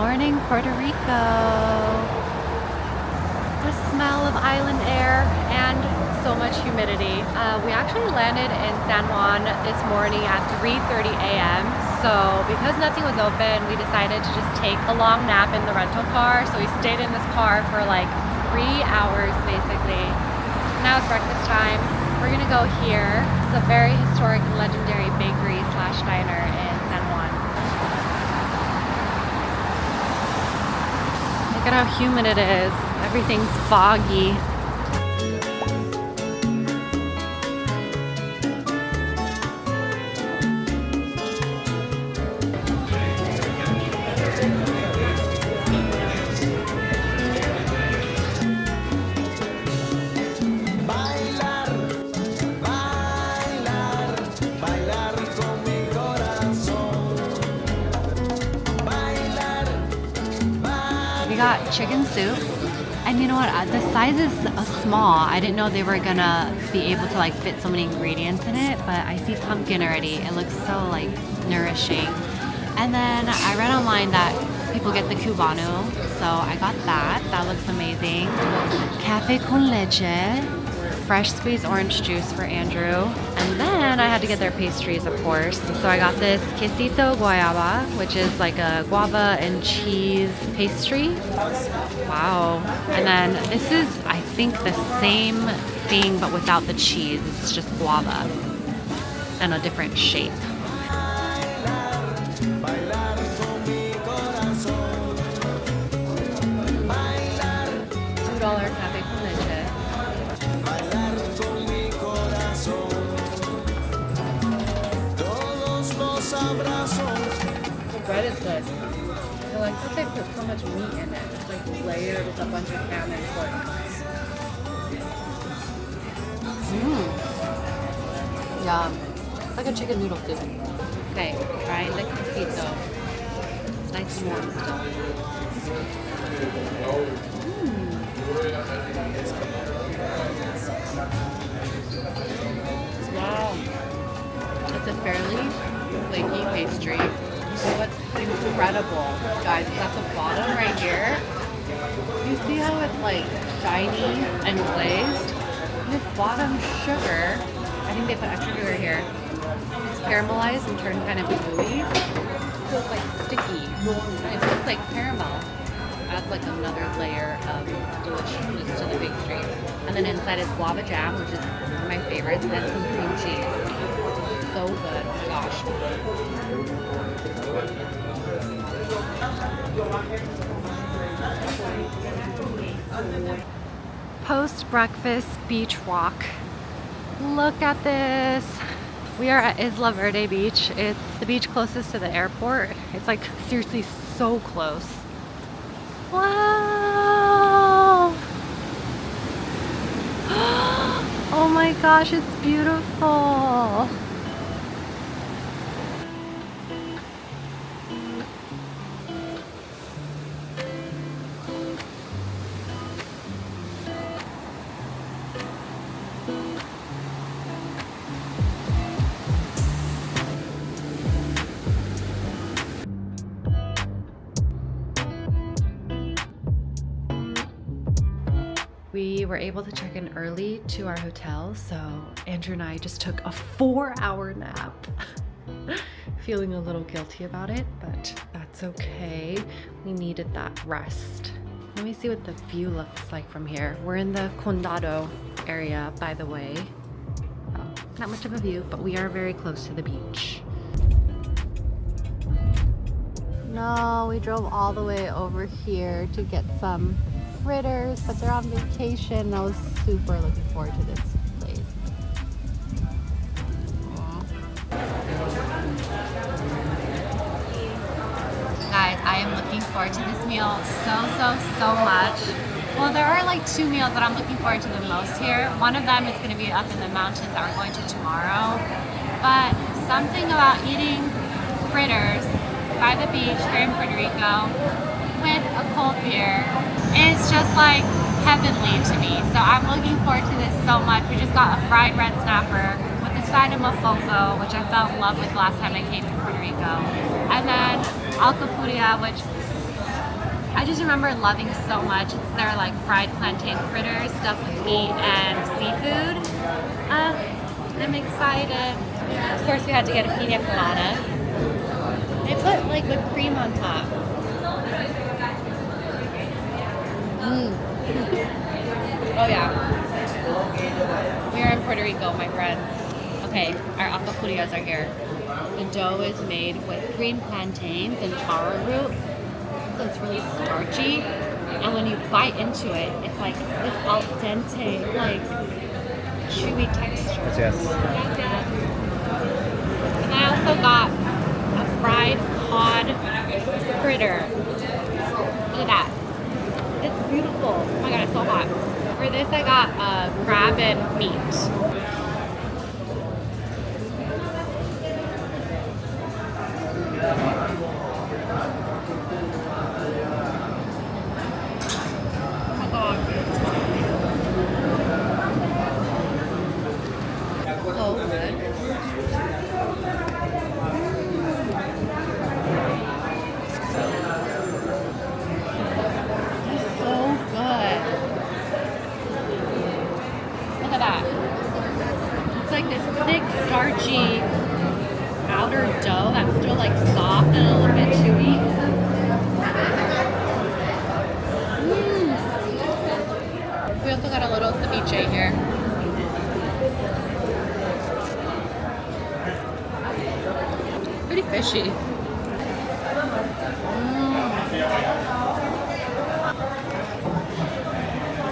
morning, Puerto Rico. The smell of island air and so much humidity. We actually landed in San Juan this morning at 3:30 a.m. So because nothing was open, we decided to just take a long nap in the rental car. So we stayed in this car for like 3 hours basically. Now it's breakfast time. We're gonna go here. It's a very historic and legendary bakery slash diner in San Juan. Look at how humid it is. Everything's foggy. Bailar, bailar, bailar con mi corazón. Bailar, bailar. We got chicken soup. And you know what? The size is small. I didn't know they were gonna be able to like fit so many ingredients in it, but I see pumpkin already. It looks so like nourishing. And then I read online that people get the cubano, so I got that. That looks amazing. Cafe con leche, fresh squeezed orange juice for Andrew. And then I had to get their pastries, of course. So I got this quesito guayaba, which is like a guava and cheese pastry. Wow. And then this is, I think, the same thing but without the cheese. It's just guava and a different shape. $2 cafe con leche. The bread is good. I like that they put so much meat in it. It's like layered with a bunch of ham and pork. Yum. It's like a chicken noodle soup. Okay, try the quesito. It's nice and warm still. Wow. It's a fairly flaky pastry. So what's incredible, guys, is at the bottom right here, you see how it's like shiny and glazed? This bottom sugar, I think they put extra sugar here, it's caramelized and turned kind of gooey. So it's like sticky. And it tastes like caramel. Adds like another layer of deliciousness to the pastry. And then inside is guava jam, which is one of my favorites, and some cream cheese. So good, oh my gosh. Post-breakfast beach walk. Look at this. We are at Isla Verde Beach. It's the beach closest to the airport. It's like seriously so close. Wow! Oh my gosh, it's beautiful. We were able to check in early to our hotel, so Andrew and I just took a 4-hour nap. Feeling a little guilty about it, but that's okay. We needed that rest. Let me see what the view looks like from here. We're in the Condado area, by the way. Oh, not much of a view, but we are very close to the beach. No, we drove all the way over here to get some fritters, but they're on vacation. I was super looking forward to this place. Guys, I am looking forward to this meal so much. Well, there are like 2 meals that I'm looking forward to the most here. One of them is going to be up in the mountains that we're going to tomorrow. But something about eating fritters by the beach here in Puerto Rico with a cold beer is just like heavenly to me. So I'm looking forward to this so much. We just got a fried red snapper with a side of mofongo, which I fell in love with last time I came to Puerto Rico. And then alcapurria, which I just remember loving so much. It's their like fried plantain fritters stuffed with meat and seafood. I'm excited. Of course, we had to get a pina colada. They put like whipped cream on top. Oh yeah. We are in Puerto Rico, my friends. Okay, our alcapurrias are here. The dough is made with green plantains and taro root. So it's really starchy. And when you bite into it, it's like this al dente, like chewy texture. Yes. And I also got a fried cod fritter. Look at that. It's beautiful. Oh my god, it's so hot. For this, I got crab and meat. Starchy outer dough that's still like soft and a little bit chewy. We also got a little ceviche here. Pretty fishy.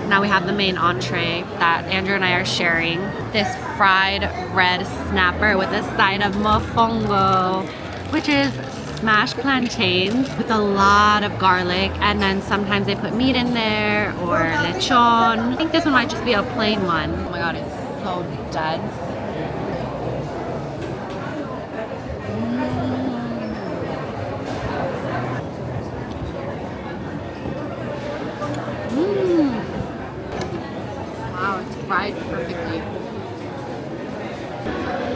Now we have the main entree that Andrew and I are sharing. This fried red snapper with a side of mofongo, which is smashed plantains with a lot of garlic, and then sometimes they put meat in there or lechon. I think this one might just be a plain one. Oh my god, it's so dense. Fried perfectly.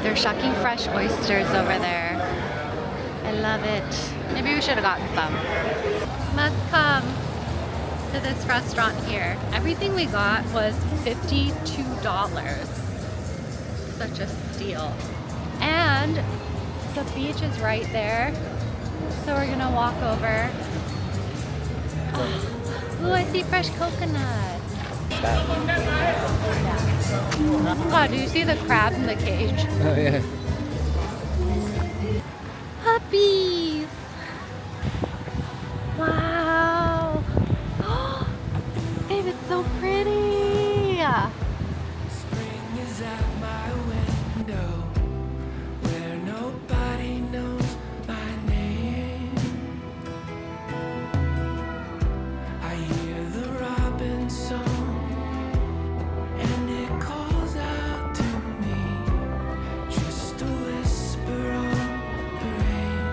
They're shucking fresh oysters over there. I love it. Maybe we should have gotten some. Must come to this restaurant here. Everything we got was $52. Such a steal. And the beach is right there. So we're gonna walk over. Oh, I see fresh coconut. Wow, do you see the crabs in the cage? Oh yeah. Puppies! Wow! Babe, it's so pretty! Spring is at my window, where nobody knows my name. I hear the robin song, and it calls out to me, just a whisper on the rain.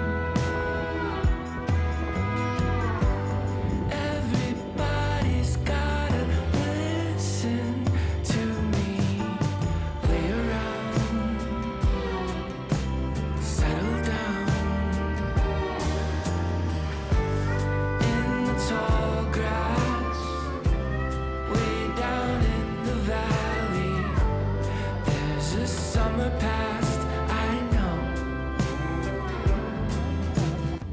Everybody's gotta listen to me. Lay around, settle down in the tall grass, way down in the valley. There's a summer past, I know.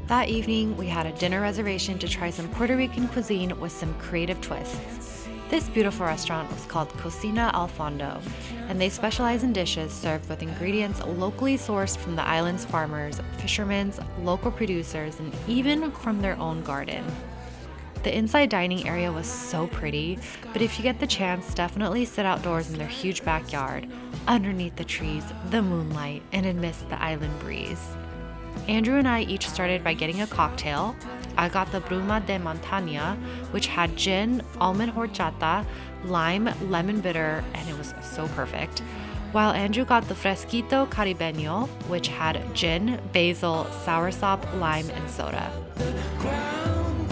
That evening, we had a dinner reservation to try some Puerto Rican cuisine with some creative twists. This beautiful restaurant was called Cocina al Fondo, and they specialize in dishes served with ingredients locally sourced from the island's farmers, fishermen, local producers, and even from their own garden. The inside dining area was so pretty, but if you get the chance, definitely sit outdoors in their huge backyard, underneath the trees, the moonlight, and amidst the island breeze. Andrew and I each started by getting a cocktail. I got the Bruma de Montaña, which had gin, almond horchata, lime, lemon bitter, and it was so perfect. While Andrew got the Fresquito Caribeño, which had gin, basil, soursop, lime, and soda. Ground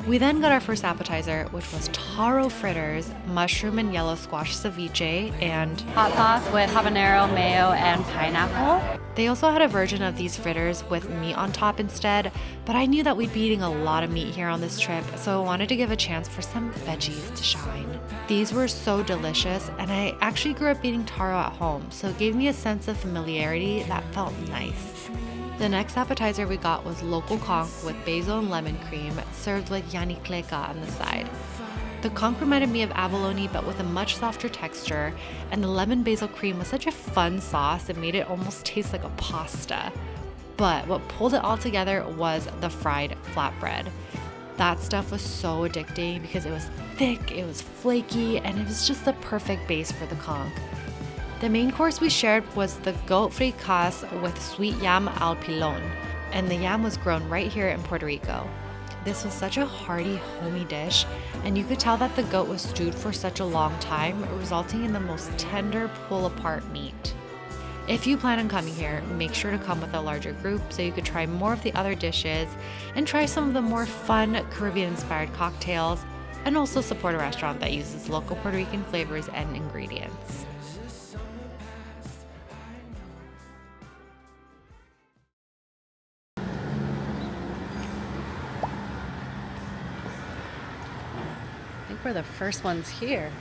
We then got our first appetizer, which was taro fritters, mushroom and yellow squash ceviche, and hot sauce with habanero, mayo, and pineapple. They also had a version of these fritters with meat on top instead, but I knew that we'd be eating a lot of meat here on this trip, so I wanted to give a chance for some veggies to shine. These were so delicious, and I actually grew up eating taro at home, so it gave me a sense of familiarity that felt nice. The next appetizer we got was local conch with basil and lemon cream, served with yanicleca on the side. The conch reminded me of abalone but with a much softer texture, and the lemon basil cream was such a fun sauce it made it almost taste like a pasta. But what pulled it all together was the fried flatbread. That stuff was so addicting because it was thick, it was flaky, and it was just the perfect base for the conch. The main course we shared was the goat fricasse with sweet yam al pilon, and the yam was grown right here in Puerto Rico. This was such a hearty, homey dish, and you could tell that the goat was stewed for such a long time, resulting in the most tender, pull-apart meat. If you plan on coming here, make sure to come with a larger group so you could try more of the other dishes and try some of the more fun Caribbean-inspired cocktails, and also support a restaurant that uses local Puerto Rican flavors and ingredients. We're the first ones here.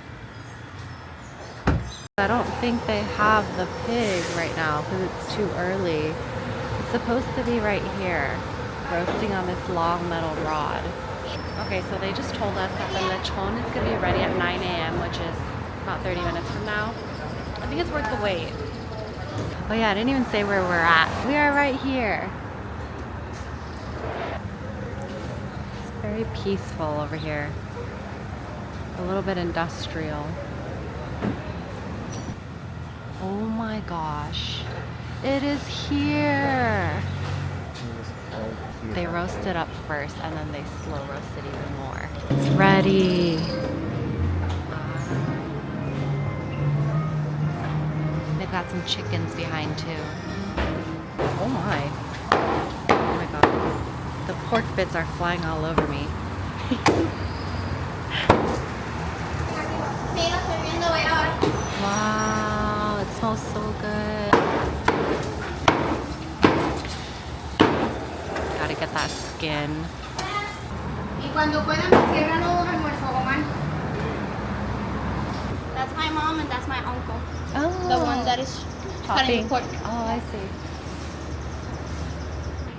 I don't think they have the pig right now because it's too early. It's supposed to be right here, roasting on this long metal rod. Okay, so they just told us that the lechon is going to be ready at 9 a.m., which is about 30 minutes from now. I think it's worth the wait. Oh yeah, I didn't even say where we're at. We are right here. It's very peaceful over here. A little bit industrial. Oh my gosh. It is here. They roast it up first and then they slow roast it even more. It's ready. They've got some chickens behind too. Oh my. Oh my god. The pork bits are flying all over me. Wow, it smells so good. Gotta get that skin. That's my mom and that's my uncle. Oh, The one that is cutting the pork. Oh, I see.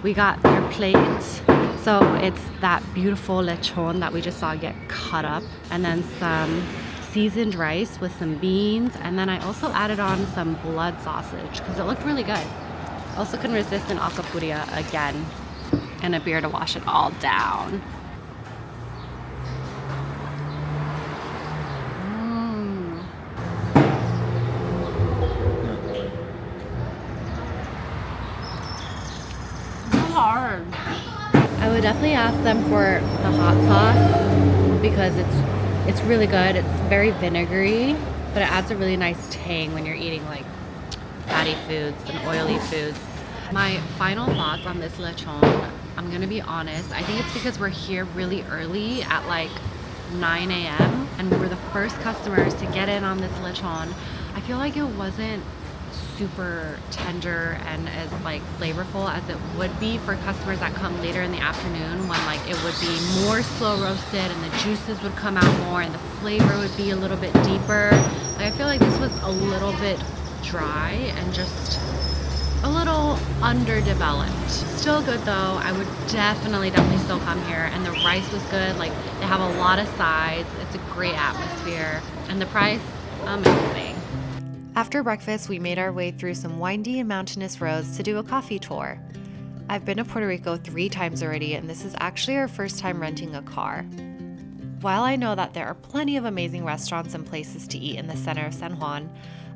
We got their plates. So it's that beautiful lechon that we just saw get cut up, and then some seasoned rice with some beans, and then I also added on some blood sausage because it looked really good. Also couldn't resist an alcapurria again, and a beer to wash it all down. Hard. I would definitely ask them for the hot sauce because it's really good. It's very vinegary, but it adds a really nice tang when you're eating like fatty foods and oily foods. My final thoughts on this lechon, I'm gonna be honest, I think it's because we're here really early at like 9 a.m. and we were the first customers to get in on this lechon. I feel like it wasn't super tender and as like flavorful as it would be for customers that come later in the afternoon, when like it would be more slow roasted and the juices would come out more and the flavor would be a little bit deeper. Like, I feel like this was a little bit dry and just a little underdeveloped. Still good though. I would definitely still come here, and the rice was good. Like, they have a lot of sides. It's a great atmosphere, and the price, amazing. After breakfast, we made our way through some windy and mountainous roads to do a coffee tour. I've been to Puerto Rico 3 times already, and this is actually our first time renting a car. While I know that there are plenty of amazing restaurants and places to eat in the center of San Juan,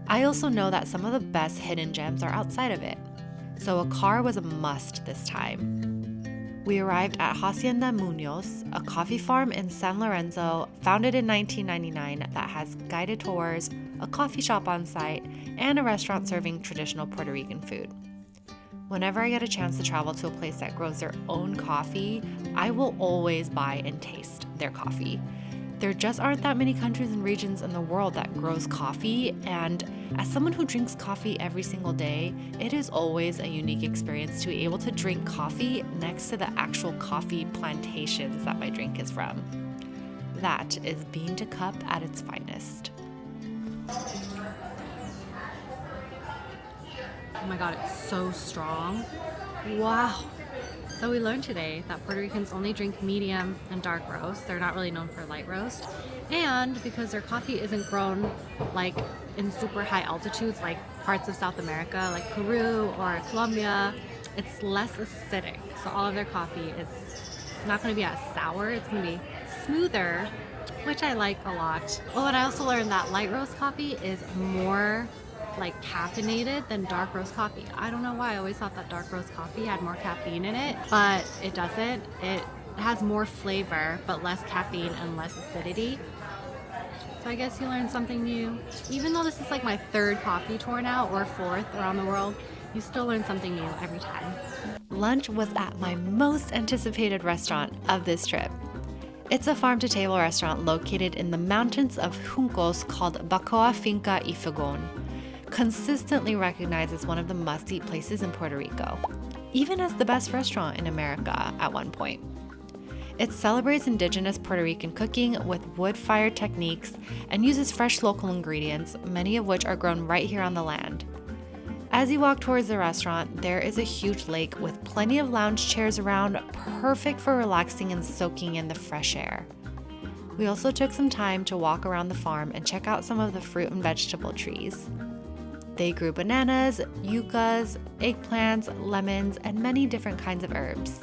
I also know that some of the best hidden gems are outside of it. So a car was a must this time. We arrived at Hacienda Munoz, a coffee farm in San Lorenzo, founded in 1999 that has guided tours, a coffee shop on site, and a restaurant serving traditional Puerto Rican food. Whenever I get a chance to travel to a place that grows their own coffee, I will always buy and taste their coffee. There just aren't that many countries and regions in the world that grows coffee, and as someone who drinks coffee every single day, it is always a unique experience to be able to drink coffee next to the actual coffee plantations that my drink is from. That is bean to cup at its finest. Oh my god, it's so strong. Wow. So we learned today that Puerto Ricans only drink medium and dark roast. They're not really known for light roast. And because their coffee isn't grown like in super high altitudes like parts of South America, like Peru or Colombia, it's less acidic. So all of their coffee is not going to be as sour. It's going to be smoother, which I like a lot. Oh, and I also learned that light roast coffee is more like caffeinated than dark roast coffee. I don't know why. I always thought that dark roast coffee had more caffeine in it, but it doesn't. It has more flavor, but less caffeine and less acidity. So I guess you learned something new. Even though this is like my third coffee tour now, or fourth around the world, you still learn something new every time. Lunch was at my most anticipated restaurant of this trip. It's a farm-to-table restaurant located in the mountains of Juncos called Bacoa Finca y Fogón, consistently recognized as one of the must-eat places in Puerto Rico, even as the best restaurant in America at one point. It celebrates indigenous Puerto Rican cooking with wood-fired techniques and uses fresh local ingredients, many of which are grown right here on the land. As you walk towards the restaurant, there is a huge lake with plenty of lounge chairs around, perfect for relaxing and soaking in the fresh air. We also took some time to walk around the farm and check out some of the fruit and vegetable trees. They grew bananas, yuccas, eggplants, lemons, and many different kinds of herbs.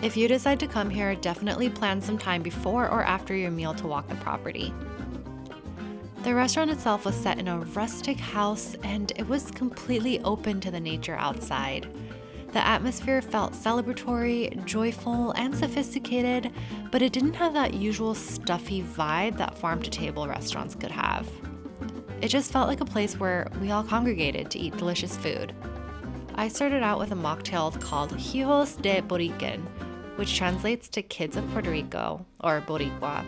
If you decide to come here, definitely plan some time before or after your meal to walk the property. The restaurant itself was set in a rustic house, and it was completely open to the nature outside. The atmosphere felt celebratory, joyful, and sophisticated, but it didn't have that usual stuffy vibe that farm-to-table restaurants could have. It just felt like a place where we all congregated to eat delicious food. I started out with a mocktail called Hijos de Borican, which translates to Kids of Puerto Rico, or Boricua,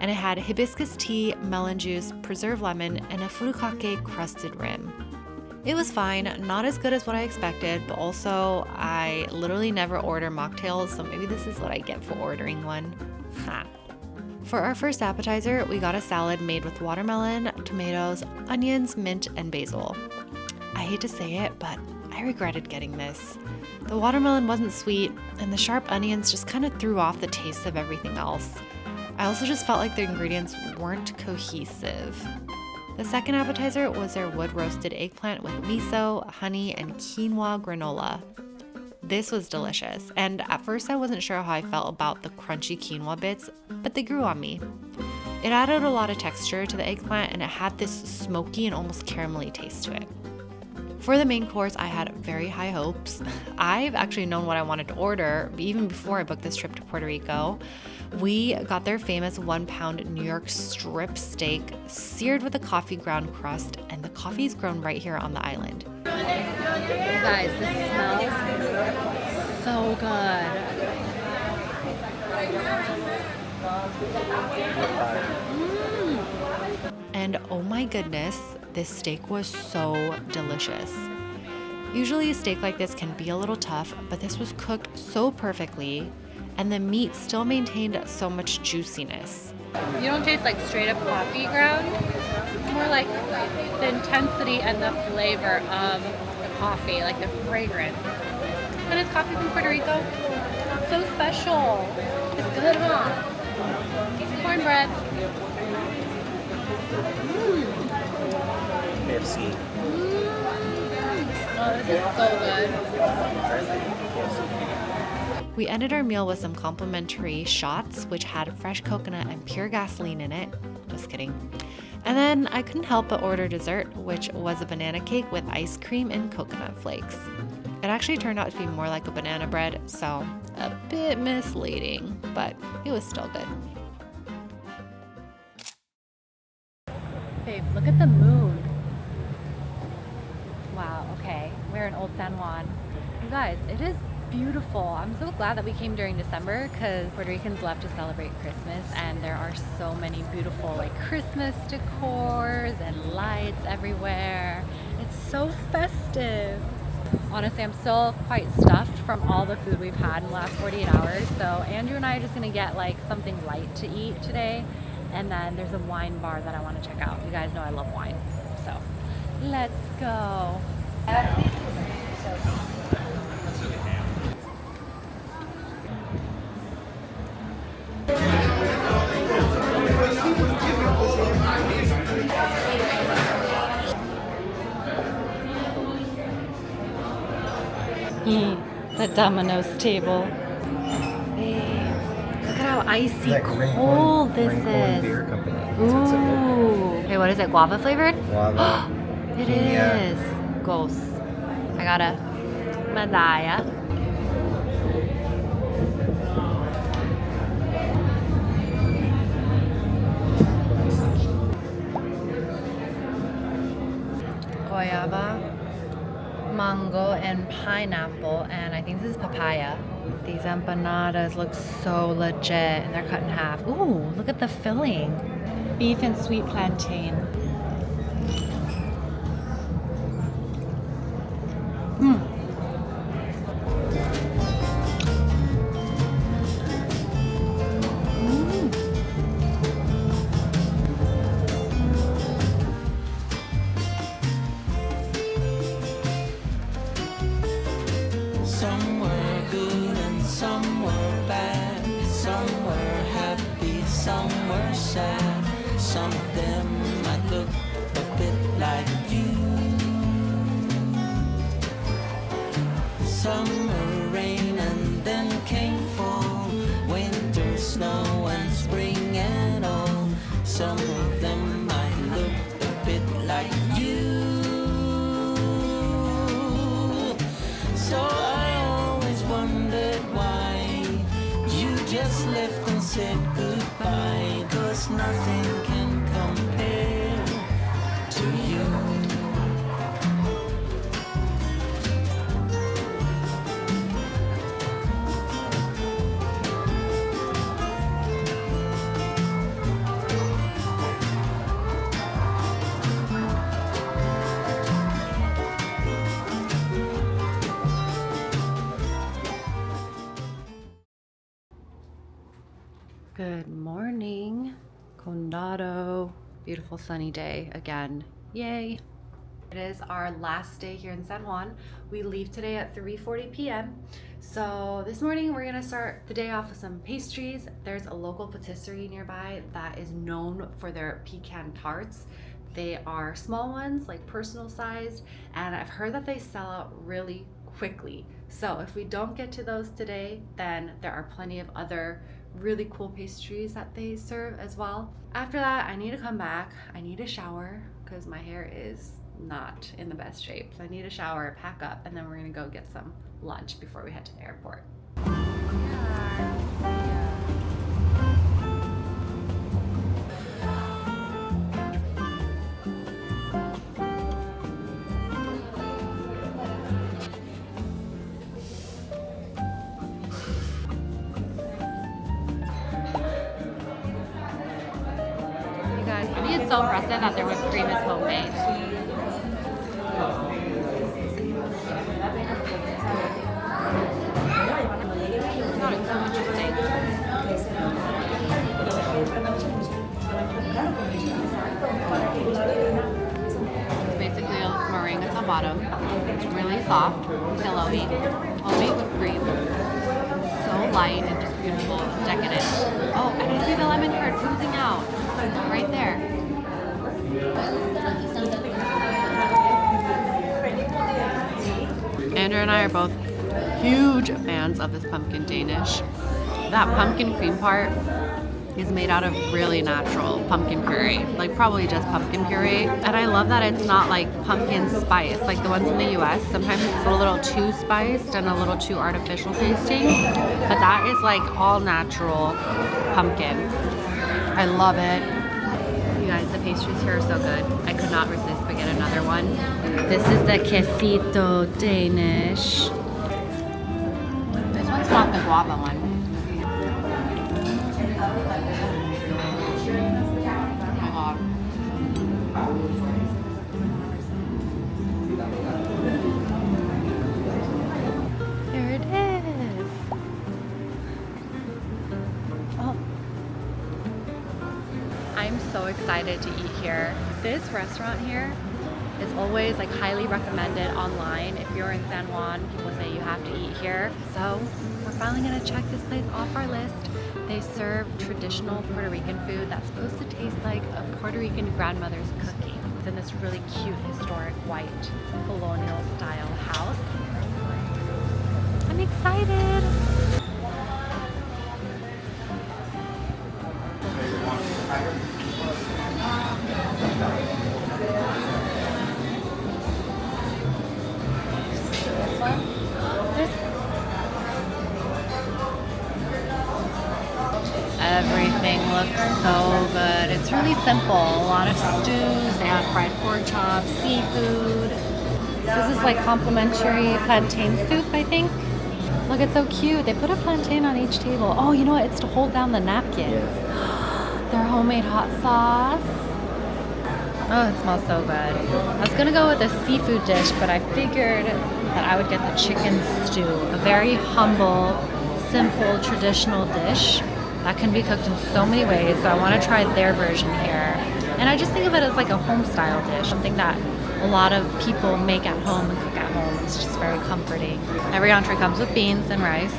and it had hibiscus tea, melon juice, preserved lemon, and a furikake crusted rim. It was fine, not as good as what I expected, but also I literally never order mocktails, so maybe this is what I get for ordering one. Ha. For our first appetizer, we got a salad made with watermelon, tomatoes, onions, mint, and basil. I hate to say it, but I regretted getting this. The watermelon wasn't sweet, and the sharp onions just kind of threw off the taste of everything else. I also just felt like the ingredients weren't cohesive. The second appetizer was their wood-roasted eggplant with miso, honey, and quinoa granola. This was delicious, and at first I wasn't sure how I felt about the crunchy quinoa bits, but they grew on me. It added a lot of texture to the eggplant, and it had this smoky and almost caramelly taste to it. For the main course, I had very high hopes. I've actually known what I wanted to order even before I booked this trip to Puerto Rico. We got their famous 1-pound New York strip steak, seared with a coffee ground crust, and the coffee is grown right here on the island. Guys, this smells so good. And oh my goodness, this steak was so delicious. Usually a steak like this can be a little tough, but this was cooked so perfectly, and the meat still maintained so much juiciness. You don't taste like straight up coffee ground. It's more like the intensity and the flavor of the coffee, like the fragrance. And it's coffee from Puerto Rico. It's so special. It's good, huh? Cornbread. KFC. Oh, this is so good. We ended our meal with some complimentary shots, which had fresh coconut and pure gasoline in it. Just kidding. And then I couldn't help but order dessert, which was a banana cake with ice cream and coconut flakes. It actually turned out to be more like a banana bread, so a bit misleading, but it was still good. Babe, look at the moon. Wow, okay. We're in Old San Juan. You guys, it is beautiful. I'm so glad that we came during December because Puerto Ricans love to celebrate Christmas, and there are so many beautiful like Christmas decors and lights everywhere. It's so festive. Honestly, I'm still quite stuffed from all the food we've had in the last 48 hours. So Andrew and I are just gonna get like something light to eat today. And then there's a wine bar that I want to check out. You guys know I love wine. So let's go. The Domino's table. Babe, look at how icy cold this is. Beer company. Ooh. Hey, what is it? Guava flavored? Guava. It is. Ghost. I got a medalla. Guayaba, mango, and pineapple, and I think this is papaya. These empanadas look so legit, and they're cut in half. Ooh, look at the filling. Beef and sweet plantain. Some were good and some were bad. Some were happy, some were sad. Some of them might look a bit like you. Summer rain and then came fall, winter snow and spring and all. Some of them might look a bit like you. So I always wondered why you just left and said goodbye, 'cause nothing can compare to you. Good morning, Condado. Beautiful sunny day again. Yay. It is our last day here in San Juan. We leave today at 3:40 p.m. So this morning we're gonna start the day off with some pastries. There's a local patisserie nearby that is known for their pecan tarts. They are small ones, like personal sized, and I've heard that they sell out really quickly. So if we don't get to those today, then there are plenty of other really cool pastries that they serve as well. After that, I need to come back. I need a shower because my hair is not in the best shape. So I need a shower, pack up, and then we're gonna go get some lunch before we head to the airport. I think it's so impressive that their whipped cream is homemade. God, it's so interesting. It's basically a meringue at the bottom. It's really soft, pillowy, homemade whipped cream. So light and just beautiful, decadent. Oh, and I see the lemon curd oozing out. Right there. Andrew and I are both huge fans of this pumpkin Danish. That pumpkin cream part is made out of really natural pumpkin puree, like probably just pumpkin puree. And I love that it's not like pumpkin spice, like the ones in the US. Sometimes it's a little too spiced and a little too artificial tasting, but that is like all natural pumpkin. I love it. You guys, the pastries here are so good. I could not resist but get another one. This is the quesito Danish. want the guava one. Oh my god. There it is. Oh. I'm so excited to eat here. This restaurant here is always like highly recommended online. If you're in San Juan, people say you have to eat here. So we're finally gonna check this place off our list. They serve traditional Puerto Rican food that's supposed to taste like a Puerto Rican grandmother's cooking. It's in this really cute, historic, white, colonial style house. I'm excited. Everything looks so good. It's really simple. A lot of stews. They have fried pork chops, seafood. This is like complimentary plantain soup, I think. Look, it's so cute. They put a plantain on each table. Oh, you know what? It's to hold down the napkins. Their homemade hot sauce. Oh, it smells so good. I was gonna go with a seafood dish, but I figured that I would get the chicken stew. A very humble, simple, traditional dish that can be cooked in so many ways. So I want to try their version here. And I just think of it as like a home style dish, something that a lot of people make at home and cook at home. It's just very comforting. Every entree comes with beans and rice.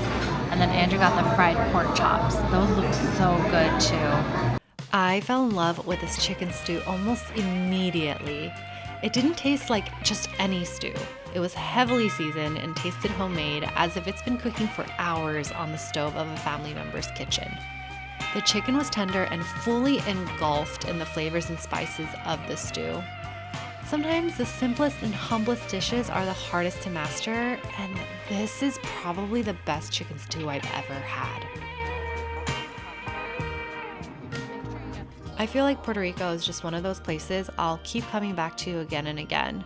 And then Andrew got the fried pork chops. Those look so good too. I fell in love with this chicken stew almost immediately. It didn't taste like just any stew. It was heavily seasoned and tasted homemade, as if it's been cooking for hours on the stove of a family member's kitchen. The chicken was tender and fully engulfed in the flavors and spices of the stew. Sometimes the simplest and humblest dishes are the hardest to master, and this is probably the best chicken stew I've ever had. I feel like Puerto Rico is just one of those places I'll keep coming back to again and again.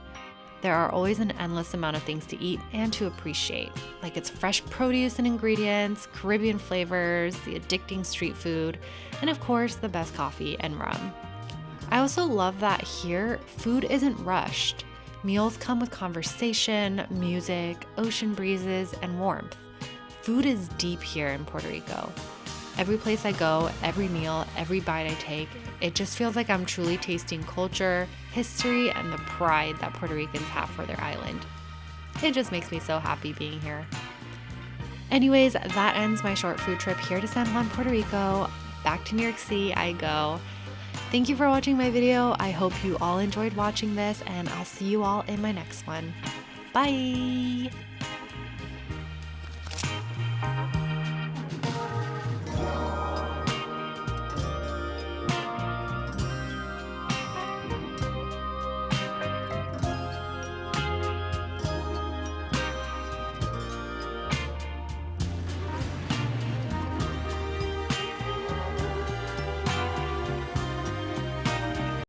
There are always an endless amount of things to eat and to appreciate, like its fresh produce and ingredients, Caribbean flavors, the addicting street food, and of course, the best coffee and rum. I also love that here, food isn't rushed. Meals come with conversation, music, ocean breezes, and warmth. Food is deep here in Puerto Rico. Every place I go, every meal, every bite I take, it just feels like I'm truly tasting culture, history, and the pride that Puerto Ricans have for their island. It just makes me so happy being here. Anyways, that ends my short food trip here to San Juan, Puerto Rico. Back to New York City I go. Thank you for watching my video. I hope you all enjoyed watching this, and I'll see you all in my next one. Bye!